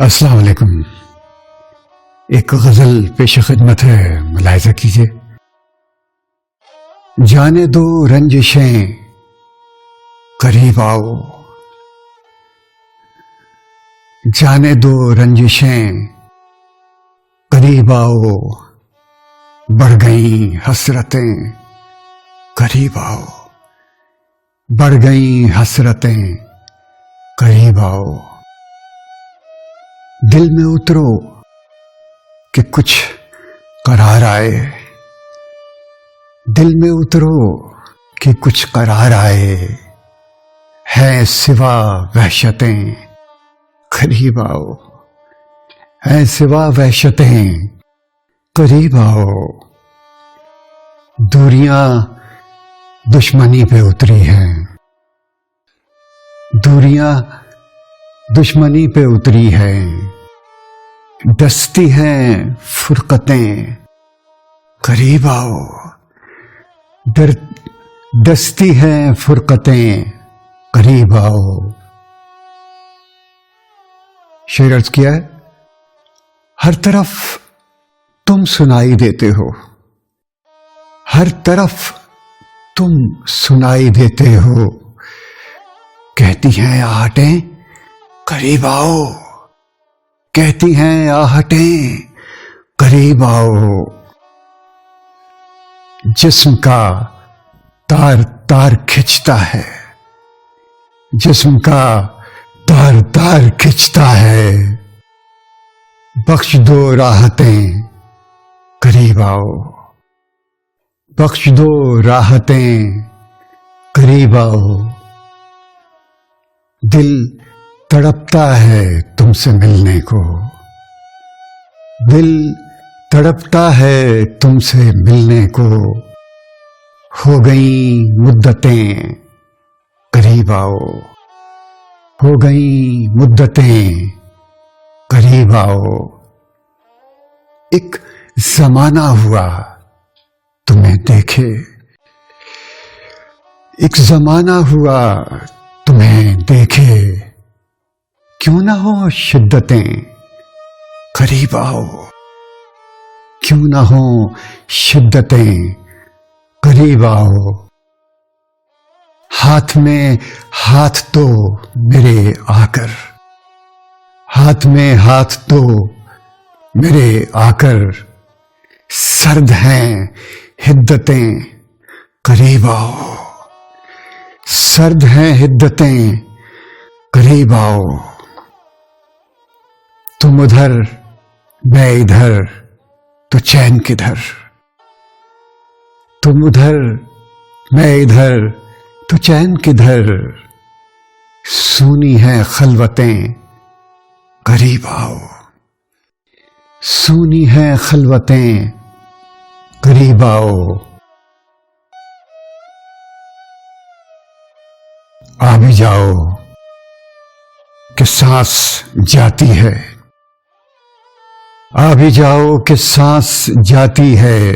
अस्सलाम वालेकुम। एक गजल पेश खिदमत है, मुलाहिजा कीजिए। जाने दो रंजिशें करीब आओ, जाने दो रंजिशें करीब आओ, बढ़ गई हसरतें करीब आओ, बढ़ गई हसरतें करीब आओ। दिल में उतरो कि कुछ करार आए, दिल में उतरो कि कुछ करार आए, है सिवा वहशतें करीब आओ, है सिवा वहशतें करीब आओ। दूरियां दुश्मनी पे उतरी हैं, दूरियां दुश्मनी पे उतरी है, डसती हैं फुरकतें करीब आओ, डसती हैं फुरकतें करीब आओ। शेर अर्ज किया है, हर तरफ तुम सुनाई देते हो, हर तरफ तुम सुनाई देते हो, कहती हैं आहटें करीब आओ, कहती हैं आहटें करीब आओ। जिस्म का तार तार खिंचता है, जिस्म का तार तार खिंचता है, बख्श दो राहतें करीब आओ, बख्श दो राहतें करीब आओ। दिल तड़पता है तुमसे मिलने को, दिल तड़पता है तुमसे मिलने को, हो गई मुद्दतें करीब आओ, हो गई मुद्दतें करीब आओ। एक जमाना हुआ तुम्हें देखे, एक जमाना हुआ तुम्हें देखे, क्यों ना हो शिद्दतें करीब आओ, क्यों ना हो शिद्दतें करीब आओ। हाथ में हाथ तो मेरे आकर, हाथ में हाथ तो मेरे आकर, सर्द हैं हिद्दतें करीब आओ, सर्द हैं हिद्दतें करीब आओ। तुम उधर मैं इधर तो चैन किधर, तुम उधर मैं इधर तो चैन किधर, सूनी है खलवतें करीब आओ, सूनी है खलवतें करीब आओ। आ भी जाओ कि सांस जाती है, आ भी जाओ कि सांस जाती है,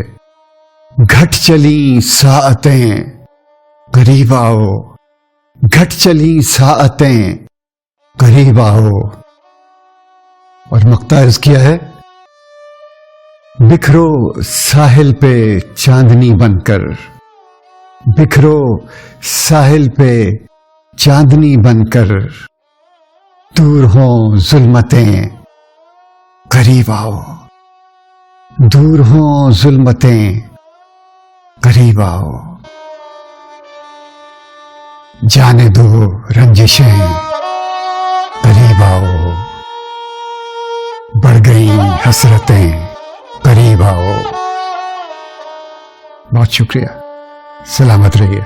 घट चली साअतें करीब आओ, घट चली साअतें करीब आओ। और मक्ता अर्ज किया है, बिखरो साहिल पे चांदनी बनकर, बिखरो साहिल पे चांदनी बनकर, दूर हो जुल्मतें करीब आओ, दूर हो जुल्मतें करीब आओ। जाने दो रंजिशें करीब आओ, बढ़ गई हसरतें करीब आओ। बहुत शुक्रिया, सलामत रहिए।